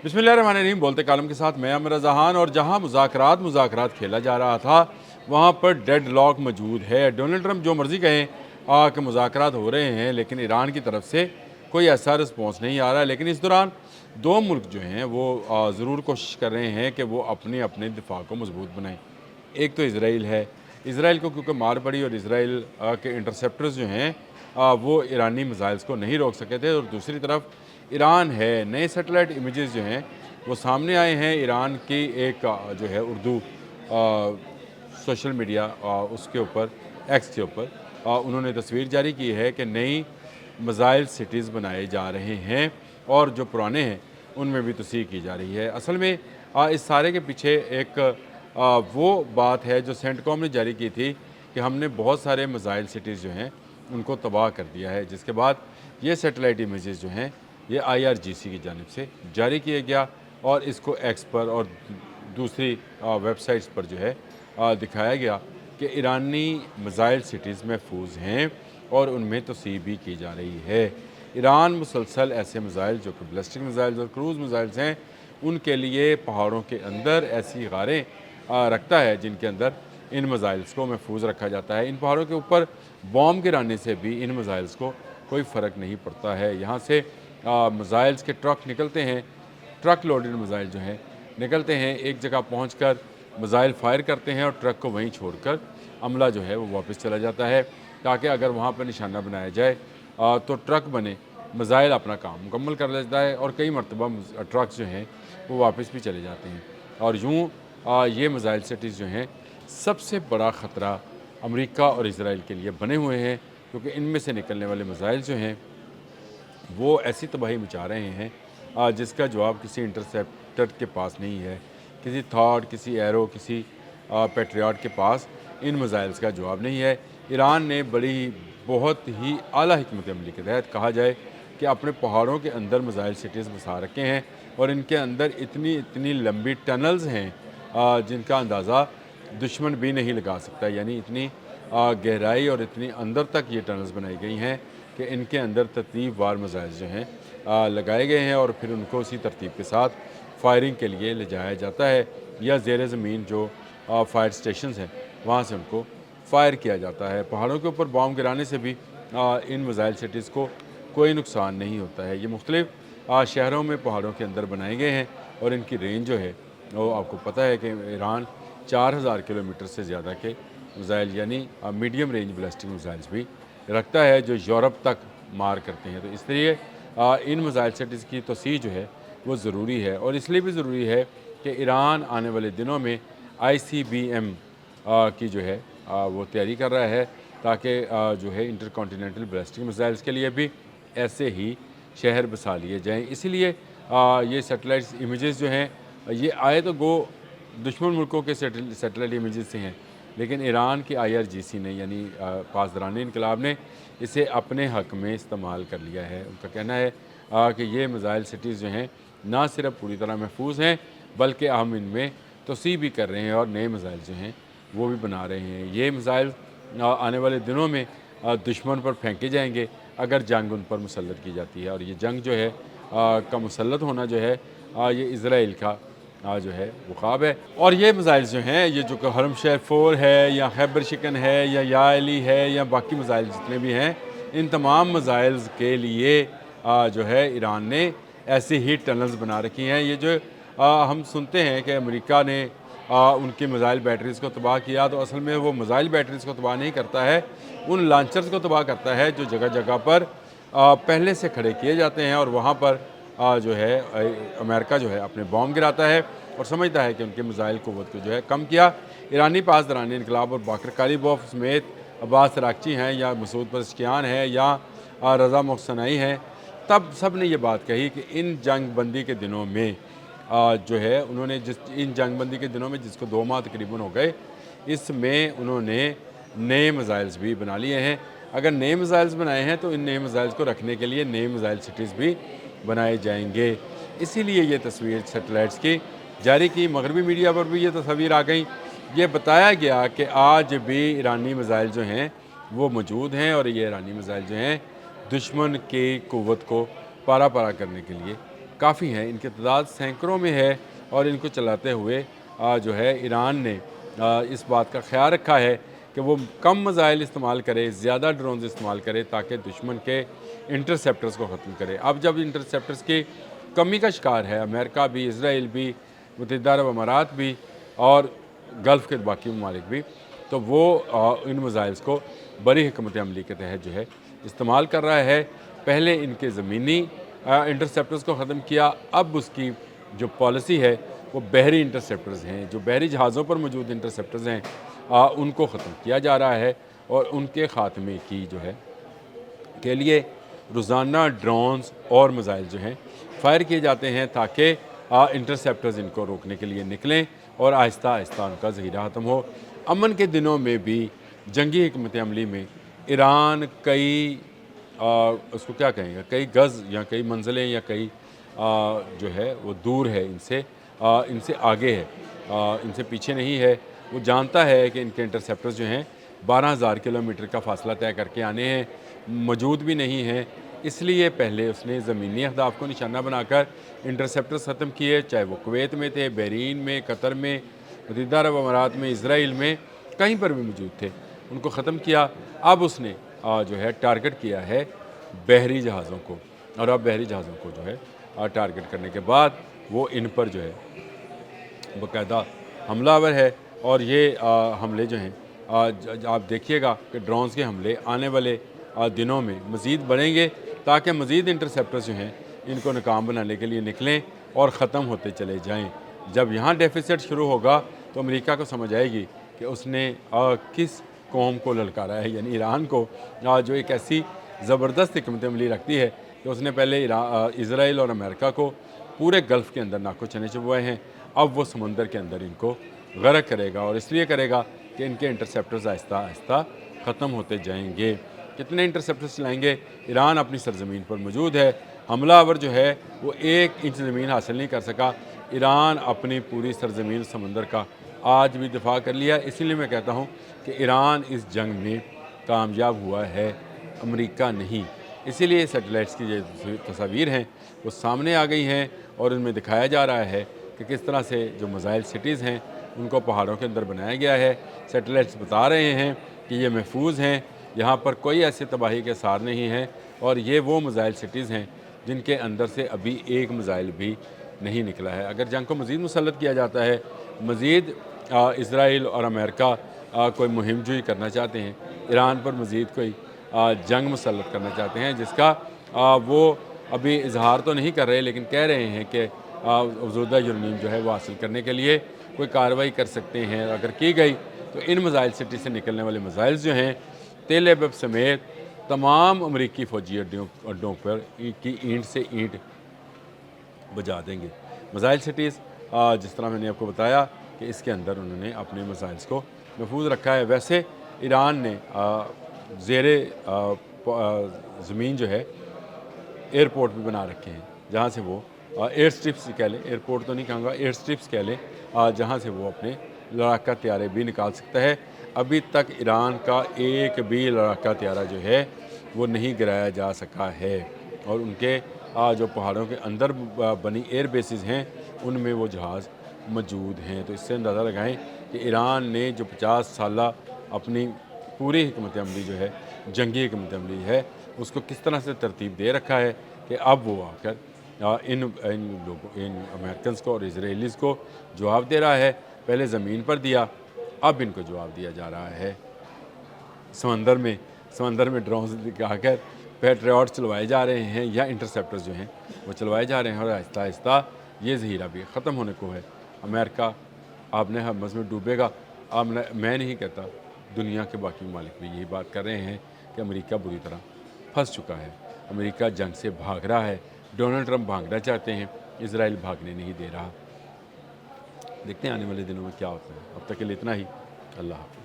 बिस्मिल्लाहिर्रहमानिर्रहीम। बोलते कालम के साथ मैं अमर जहान। और जहां मुज़ाकरात खेला जा रहा था वहां पर डेड लॉक मौजूद है। डोनाल्ड ट्रंप जो मर्ज़ी कहें कि मुज़ाकरात हो रहे हैं, लेकिन ईरान की तरफ से कोई ऐसा रिस्पॉन्स नहीं आ रहा है। लेकिन इस दौरान दो मुल्क जो हैं वो ज़रूर कोशिश कर रहे हैं कि वो अपने अपने दिफा को मजबूत बनाएं। एक तो इसराइल है, इसराइल को क्योंकि मार पड़ी और इसराइल के इंटरसेप्टर्स जो हैं वो ईरानी मिसाइल्स को नहीं रोक सके थे। और दूसरी तरफ ईरान है। नए सैटेलाइट इमेजेस जो हैं वो सामने आए हैं। ईरान की एक जो है उर्दू सोशल मीडिया उसके ऊपर एक्स के ऊपर उन्होंने तस्वीर जारी की है कि नई मिसाइल सिटीज़ बनाए जा रहे हैं और जो पुराने हैं उनमें भी तस्वीर की जा रही है। असल में इस सारे के पीछे एक वो बात है जो सेंटकॉम ने जारी की थी कि हमने बहुत सारे मिसाइल सिटीज़ जो हैं उनको तबाह कर दिया है, जिसके बाद ये सैटेलाइट इमेजेस जो हैं ये IRGC की जानिब से जारी किया गया और इसको एक्स पर और दूसरी वेबसाइट्स पर जो है दिखाया गया कि ईरानी मिसाइल सिटीज़ महफूज हैं और उनमें तस्वीर भी की जा रही है। ईरान मुसलसल ऐसे मिसाइल जो कि बैलिस्टिक मिसाइल्स और क्रूज़ मिसाइल्स हैं उनके लिए पहाड़ों के अंदर ऐसी गारें रखता है जिनके अंदर इन मिसाइल्स को महफूज रखा जाता है। इन पहाड़ों के ऊपर बॉम्ब गिराने से भी इन मिसाइल्स को कोई फ़र्क नहीं पड़ता है। यहाँ से मिसाइल्स के ट्रक निकलते हैं, ट्रक लोडेड मिसाइल जो हैं निकलते हैं, एक जगह पहुंचकर मिसाइल फायर करते हैं और ट्रक को वहीं छोड़कर अमला जो है वो वापस चला जाता है, ताकि अगर वहाँ पर निशाना बनाया जाए तो ट्रक बने, मिसाइल अपना काम मुकम्मल कर लेता है और कई मरतबा ट्रक्स जो हैं वो वापस भी चले जाते हैं। और यूँ ये मिसाइल सिटीज़ जो हैं सबसे बड़ा ख़तरा अमेरिका और इसराइल के लिए बने हुए हैं, क्योंकि इनमें से निकलने वाले मिसाइल जो हैं वो ऐसी तबाही मचा रहे हैं जिसका जवाब किसी इंटरसेप्टर के पास नहीं है, किसी थॉट, किसी एरो, किसी पैट्रियट के पास इन मिसाइल्स का जवाब नहीं है। ईरान ने बड़ी बहुत ही आला हिकमत अमली के तहत कहा जाए कि अपने पहाड़ों के अंदर मिसाइल सिटीज़ बसा रखे हैं और इनके अंदर इतनी इतनी लंबी टनल्स हैं जिनका अंदाज़ा दुश्मन भी नहीं लगा सकता। यानी इतनी गहराई और इतनी अंदर तक ये टनल्स बनाई गई हैं कि इनके अंदर तरतीब वार मिसाइल जो हैं लगाए गए हैं और फिर उनको उसी तरतीब के साथ फायरिंग के लिए ले जाया जाता है या ज़ेर ज़मीन जो फायर स्टेशन हैं वहाँ से उनको फायर किया जाता है। पहाड़ों के ऊपर बॉम्ब गिराने से भी इन मिसाइल सिटीज़ को कोई नुकसान नहीं होता है। ये मुख्तलिफ शहरों में पहाड़ों के अंदर बनाए गए हैं और इनकी रेंज जो है वो आपको पता है कि ईरान 4000 किलोमीटर से ज़्यादा के मिसाइल यानी मीडियम रेंज बैलिस्टिक मिसाइल्स भी रखता है जो यूरोप तक मार करते हैं। तो इसलिए इन मिसाइल सिटीज़ की तोसीह जो है वो ज़रूरी है और इसलिए भी ज़रूरी है कि ईरान आने वाले दिनों में ICBM की जो है वो तैयारी कर रहा है, ताकि जो है इंटरकॉन्टिनेंटल बैलिस्टिक मिसाइल्स के लिए भी ऐसे ही शहर बसा लिए जाएँ। इसीलिए ये सैटेलाइट इमेजेस जो हैं ये आए तो गो दुश्मन मुल्कों के सैटेलाइट इमेजेस से हैं, लेकिन ईरान की IRGC ने यानी पासदारान इनकलाब ने इसे अपने हक़ में इस्तेमाल कर लिया है। उनका कहना है कि ये मिसाइल सिटीज़ जो हैं ना सिर्फ पूरी तरह महफूज हैं बल्कि हम इनमें तोसीह भी कर रहे हैं और नए मिसाइल जो हैं वो भी बना रहे हैं। ये मिसाइल आने वाले दिनों में दुश्मन पर फेंके जाएंगे अगर जंग उन पर मुसल्लत की जाती है। और ये जंग जो है का मुसल्लत होना जो है ये इसराइल का जो है वो ख्वाब है। और ये मिसाइल्स जो हैं ये जो कि हरम शेर 4 है या खैबर शिकन है या अली है या बाकी मिसाइल जितने भी हैं, इन तमाम मिसाइल्स के लिए जो है ईरान ने ऐसी ही टनल्स बना रखी हैं। ये जो हम सुनते हैं कि अमेरिका ने उनकी मिसाइल बैटरीज़ को तबाह किया, तो असल में वो मिसाइल बैटरीज़ को तबाह नहीं करता है, उन लॉन्चर्स को तबाह करता है जो जगह जगह पर पहले से खड़े किए जाते हैं और वहाँ पर जो है अमेरिका जो है अपने बॉम्ब गिराता है और समझता है कि उनके मिसाइल क़ुव्वत को जो है कम किया। ईरानी पासदारान इनकलाब और बाकर कालिबोफ समेत अब्बास अरागची हैं या मसूद पज़ेश्कियान हैं या रज़ा मोहसनाई हैं, तब सब ने ये बात कही कि इन जंग बंदी के दिनों में जो है उन्होंने इन जंग बंदी के दिनों में जिसको 2 माह तकरीबन हो गए, इसमें उन्होंने नए मिसाइल्स भी बना लिए हैं। अगर नए मिसाइल्स बनाए हैं तो इन नए मिसाइल्स को रखने के लिए नए मिसाइल सिटीज़ भी बनाए जाएंगे। इसीलिए ये तस्वीर सैटेलाइट्स की जारी की। मगरबी मीडिया पर भी ये तस्वीर आ गई। ये बताया गया कि आज भी ईरानी मिसाइल जो हैं वो मौजूद हैं और ये ईरानी मिसाइल जो हैं दुश्मन की क़ुव्वत को पारा पारा करने के लिए کافی ہیں، ان کی تعداد سینکڑوں میں ہے، اور ان کو چلاتے ہوئے جو ہے ایران نے اس بات کا خیال رکھا ہے کہ وہ کم میزائل استعمال کرے، زیادہ ڈرونز استعمال کرے تاکہ دشمن کے انٹرسیپٹرز کو ختم کرے۔ اب جب انٹرسیپٹرز کی کمی کا شکار ہے امریکہ بھی، اسرائیل بھی، متحدہ عرب امارات بھی اور گلف کے باقی ممالک بھی، تو وہ ان میزائلز کو بڑی حکمت عملی کے تحت جو ہے استعمال کر رہا ہے۔ پہلے ان کے زمینی انٹرسیپٹرز کو ختم کیا، اب اس کی جو پالیسی ہے وہ بحری انٹرسیپٹرز ہیں، جو بحری جہازوں پر موجود انٹرسیپٹرز ہیں ان کو ختم کیا جا رہا ہے، اور ان کے خاتمے کی جو ہے کے لیے روزانہ ڈرونز اور میزائل جو ہیں فائر کیے جاتے ہیں تاکہ انٹرسیپٹرز ان کو روکنے کے لیے نکلیں اور آہستہ آہستہ ان کا ذخیرہ ختم ہو۔ امن کے دنوں میں بھی جنگی حکمت عملی میں ایران کئی اس کو کیا کہیں گے، کئی گز یا کئی منزلیں یا کئی جو ہے وہ دور ہے ان سے آگے ہے، ان سے پیچھے نہیں ہے۔ وہ جانتا ہے کہ ان کے انٹرسیپٹرز جو ہیں 12,000 کلومیٹر کا فاصلہ طے کر کے آنے ہیں، موجود بھی نہیں ہیں، اس لیے پہلے اس نے زمینی اہداف کو نشانہ بنا کر انٹرسیپٹرز ختم کیے، چاہے وہ کویت میں تھے، بحرین میں، قطر میں، متحدہ عرب امارات میں، اسرائیل میں، کہیں پر بھی موجود تھے، ان کو ختم کیا۔ اب اس نے جو ہے ٹارگٹ کیا ہے بحری جہازوں کو، اور اب بحری جہازوں کو جو ہے ٹارگٹ کرنے کے بعد وہ ان پر جو ہے باقاعدہ حملہ آور ہے، اور یہ حملے جو ہیں آپ دیکھیے گا کہ ڈرونز کے حملے آنے والے دنوں میں مزید بڑھیں گے تاکہ مزید انٹرسیپٹرز جو ہیں ان کو ناکام بنانے کے لیے نکلیں اور ختم ہوتے چلے جائیں۔ جب یہاں ڈیفیسٹ شروع ہوگا تو امریکہ کو سمجھ آئے گی کہ اس نے کس قوم کو للکارا ہے، یعنی ایران کو، جو ایک ایسی زبردست حکمت عملی رکھتی ہے کہ اس نے پہلے اسرائیل اور امریکہ کو پورے گلف کے اندر ناکو چنے چبوئے ہیں، اب وہ سمندر کے اندر ان کو غرق کرے گا، اور اس لیے کرے گا کہ ان کے انٹرسیپٹرز آہستہ آہستہ ختم ہوتے جائیں گے۔ کتنے انٹرسیپٹرز چلائیں گے؟ ایران اپنی سرزمین پر موجود ہے، حملہ آور جو ہے وہ 1 انچ زمین حاصل نہیں کر سکا۔ ایران اپنی پوری سرزمین سمندر کا آج بھی دفاع کر لیا، اسی لیے میں کہتا ہوں کہ ایران اس جنگ میں کامیاب ہوا ہے، امریکہ نہیں۔ اسی لیے سیٹلائٹس کی جو تصاویر ہیں وہ سامنے آ گئی ہیں، اور ان میں دکھایا جا رہا ہے کہ کس طرح سے جو میزائل سٹیز ہیں ان کو پہاڑوں کے اندر بنایا گیا ہے۔ سیٹلائٹس بتا رہے ہیں کہ یہ محفوظ ہیں، یہاں پر کوئی ایسی تباہی کے آثار نہیں ہیں، اور یہ وہ میزائل سٹیز ہیں جن کے اندر سے ابھی ایک میزائل بھی نہیں نکلا ہے۔ اگر جنگ کو مزید مسلط کیا جاتا ہے، مزید اسرائیل اور امریکہ کوئی مہم جوئی کرنا چاہتے ہیں، ایران پر مزید کوئی جنگ مسلط کرنا چاہتے ہیں، جس کا وہ ابھی اظہار تو نہیں کر رہے لیکن کہہ رہے ہیں کہ افزودہ یورینیم جو ہے وہ حاصل کرنے کے لیے کوئی کارروائی کر سکتے ہیں، اگر کی گئی تو ان میزائل سٹی سے نکلنے والے میزائلز جو ہیں تیل ایبب سمیت تمام امریکی فوجی اڈوں پر کی اینٹ سے اینٹ بجا دیں گے۔ میزائل سٹیز جس طرح میں نے آپ کو بتایا کہ اس کے اندر انہوں نے اپنے میزائلز کو محفوظ رکھا ہے۔ ویسے ایران نے زیر زمین جو ہے ایئرپورٹ بھی بنا رکھے ہیں، جہاں سے وہ ایئر سٹرپس کہہ لیں، ایئرپورٹ تو نہیں کہوں گا، ایئر سٹرپس کہہ لیں، جہاں سے وہ اپنے لڑاکا طیارے بھی نکال سکتا ہے۔ ابھی تک ایران کا ایک بھی لڑاکا طیارہ جو ہے وہ نہیں گرایا جا سکا ہے، اور ان کے جو پہاڑوں کے اندر بنی ایئر بیسز ہیں ان میں وہ جہاز موجود ہیں۔ تو اس سے اندازہ لگائیں کہ ایران نے جو 50 سالہ اپنی پوری حکمت عملی جو ہے جنگی حکمت عملی ہے اس کو کس طرح سے ترتیب دے رکھا ہے کہ اب وہ آ کر ان امریکنز کو اور اسرائیلیز کو جواب دے رہا ہے۔ پہلے زمین پر دیا، اب ان کو جواب دیا جا رہا ہے سمندر میں ڈرونز دکھا کر پیٹریوٹ چلوائے جا رہے ہیں، یا انٹرسیپٹرز جو ہیں وہ چلوائے جا رہے ہیں، اور آہستہ آہستہ یہ ذخیرہ بھی ختم ہونے کو ہے۔ امریکہ آبِ ہرمز میں ڈوبے گا۔ میں نہیں کہتا، دنیا کے باقی ممالک بھی یہی بات کر رہے ہیں کہ امریکہ بری طرح پھنس چکا ہے، امریکہ جنگ سے بھاگ رہا ہے، ڈونلڈ ٹرمپ بھاگنا چاہتے ہیں، اسرائیل بھاگنے نہیں دے رہا۔ دیکھتے ہیں آنے والے دنوں میں کیا ہوتا ہے۔ اب تک کے لیے اتنا ہی، اللہ حافظ۔